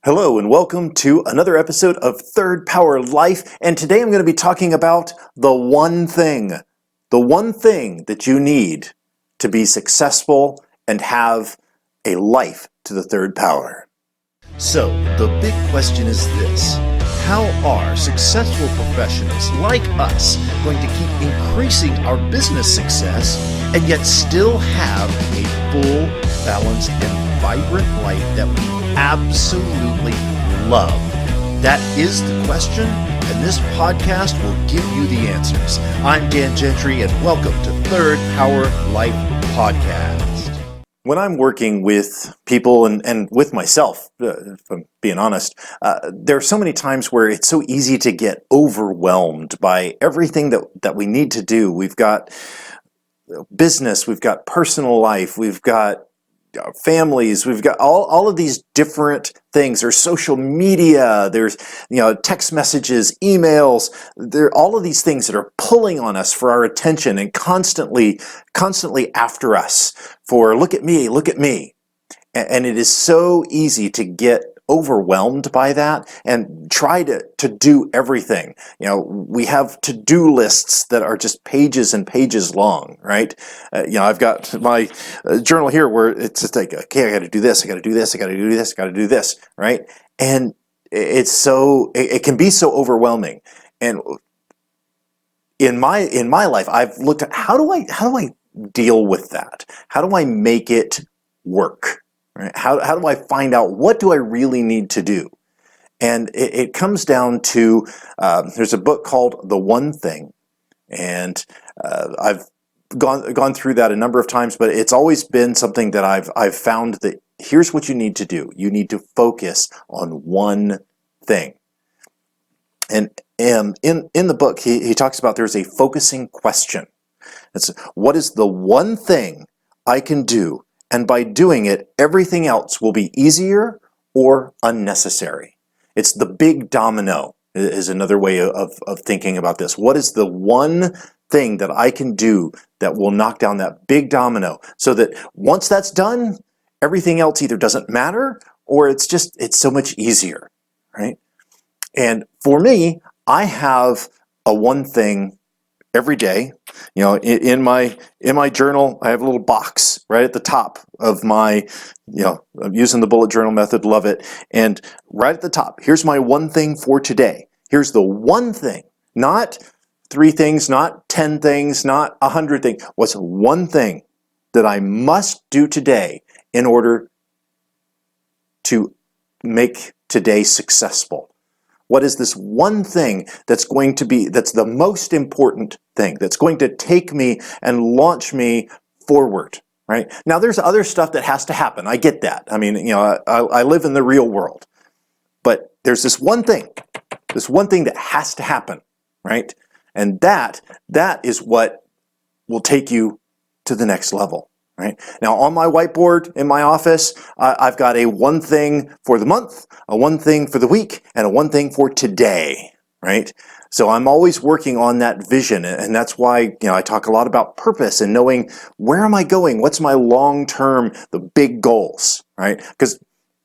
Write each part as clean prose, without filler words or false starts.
Hello and welcome to another episode of Third Power Life, and today I'm going to be talking about the one thing that you need to be successful and have a life to the third power. So, the big question is this: how are successful professionals like us going to keep increasing our business success and yet still have a full, balanced, and vibrant life that we absolutely love? That is the question, and this podcast will give you the answers. I'm Dan Gentry, and welcome to Third Power Life Podcast. When I'm working with people and with myself, if I'm being honest, there are so many times where it's so easy to get overwhelmed by everything that we need to do. We've got business, we've got personal life, we've got families, we've got all of these different things. There's social media, there's text messages, emails, there are all of these things that are pulling on us for our attention and constantly after us for look at me. And it is so easy to get overwhelmed by that and try to do everything. We have to-do lists that are just pages and pages long, right? I've got my journal here where it's just like, okay, I got to do this, I got to do this, I got to do this, I got to do this, right? And it can be so overwhelming. And in my life, I've looked at how do I deal with that? How do I make it work? Right? How do I find out what do I really need to do? And it comes down to there's a book called The One Thing, and I've gone through that a number of times, but it's always been something that I've found that here's what you need to do. You need to focus on one thing. And in the book, he talks about there's a focusing question. It's what is the one thing I can do? And by doing it, everything else will be easier or unnecessary. It's the big domino is another way of thinking about this. What is the one thing that I can do that will knock down that big domino so that once that's done, everything else either doesn't matter or it's so much easier, right? And for me, I have a one thing every day. In my journal, I have a little box right at the top of my, I'm using the bullet journal method, love it. And right at the top, here's my one thing for today. Here's the one thing, not 3 things, not 10 things, not 100 things. What's one thing that I must do today in order to make today successful? What is this one thing that's the most important thing, that's going to take me and launch me forward, right? Now, there's other stuff that has to happen. I get that. I mean, I live in the real world. But there's this one thing that has to happen, right? And that is what will take you to the next level. Right? Now, on my whiteboard in my office, I've got a one thing for the month, a one thing for the week, and a one thing for today, right? So I'm always working on that vision, and that's why I talk a lot about purpose and knowing where am I going, what's my long-term, the big goals, right? Because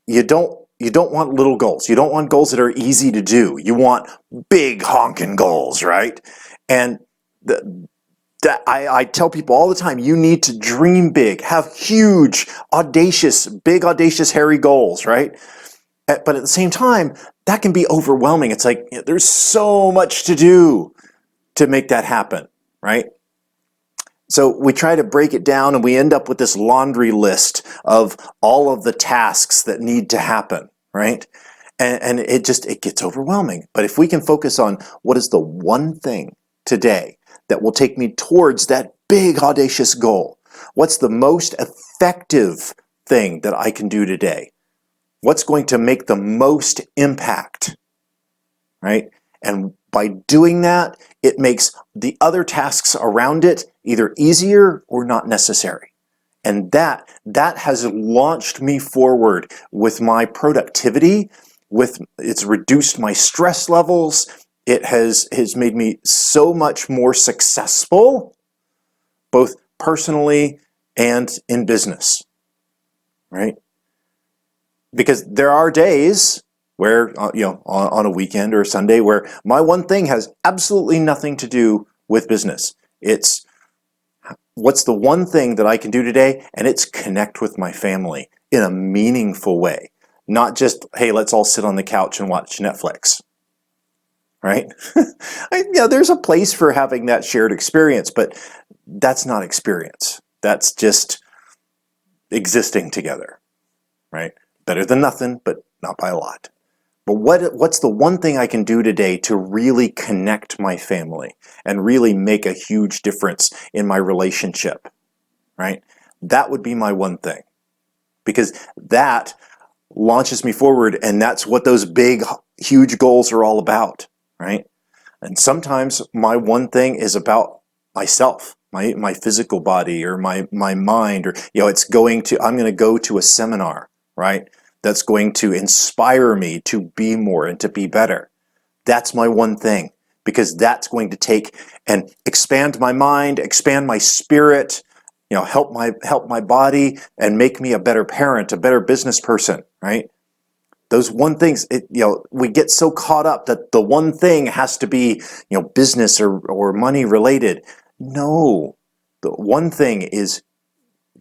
you don't want little goals. You don't want goals that are easy to do. You want big honking goals, right? And I tell people all the time, you need to dream big, have huge, big, audacious, hairy goals, right? But at the same time, that can be overwhelming. It's like, there's so much to do to make that happen, right? So we try to break it down and we end up with this laundry list of all of the tasks that need to happen, right? And it gets overwhelming. But if we can focus on what is the one thing today that will take me towards that big, audacious goal? What's the most effective thing that I can do today? What's going to make the most impact, right? And by doing that, it makes the other tasks around it either easier or not necessary. And that has launched me forward with my productivity, it's reduced my stress levels. It has made me so much more successful, both personally and in business, right? Because there are days where, on a weekend or a Sunday, where my one thing has absolutely nothing to do with business. It's what's the one thing that I can do today, and it's connect with my family in a meaningful way. Not just, hey, let's all sit on the couch and watch Netflix, right? There's a place for having that shared experience, but that's not experience. That's just existing together, right? Better than nothing, but not by a lot. But what's the one thing I can do today to really connect my family and really make a huge difference in my relationship, right? That would be my one thing, because that launches me forward, and that's what those big, huge goals are all about, right? And sometimes my one thing is about myself, my physical body, or my mind, or I'm going to go to a seminar, right? That's going to inspire me to be more and to be better. That's my one thing, because that's going to take and expand my mind, expand my spirit, help my body, and make me a better parent, a better business person, right? Those one things, we get so caught up that the one thing has to be, business or money related. No, the one thing is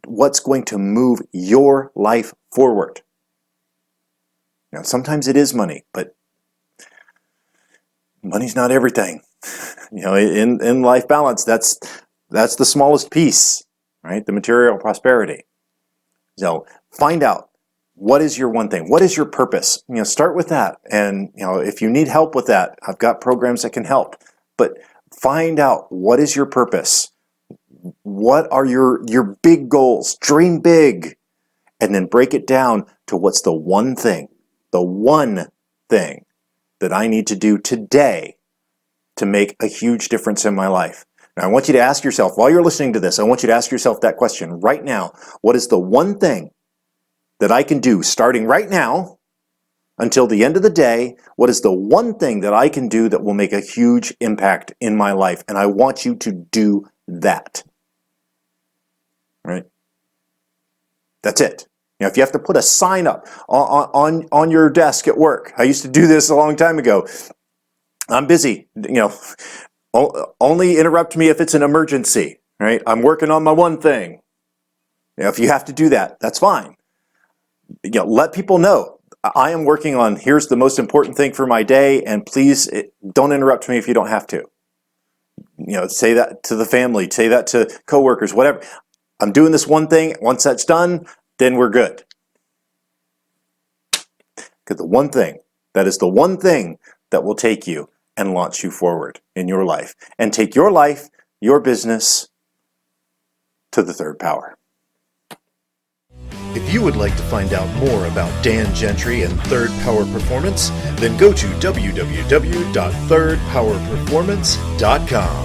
what's going to move your life forward. Now, sometimes it is money, but money's not everything. In life balance, that's the smallest piece, right? The material prosperity. So find out, what is your one thing? What is your purpose? Start with that. And, if you need help with that, I've got programs that can help. But find out, what is your purpose? What are your big goals? Dream big. And then break it down to what's the one thing that I need to do today to make a huge difference in my life. Now, I want you to ask yourself, while you're listening to this, I want you to ask yourself that question right now. What is the one thing that I can do starting right now until the end of the day? What is the one thing that I can do that will make a huge impact in my life? And I want you to do that. Right? That's it. If you have to put a sign up on your desk at work, I used to do this a long time ago. I'm busy. Only interrupt me if it's an emergency. Right? I'm working on my one thing. If you have to do that, that's fine. Let people know I am working on, here's the most important thing for my day, and please don't interrupt me if you don't have to. Say that to the family, say that to coworkers, whatever. I'm doing this one thing. Once that's done, then we're good. Because that is the one thing that will take you and launch you forward in your life, and take your life, your business, to the third power. If you would like to find out more about Dan Gentry and Third Power Performance, then go to www.thirdpowerperformance.com.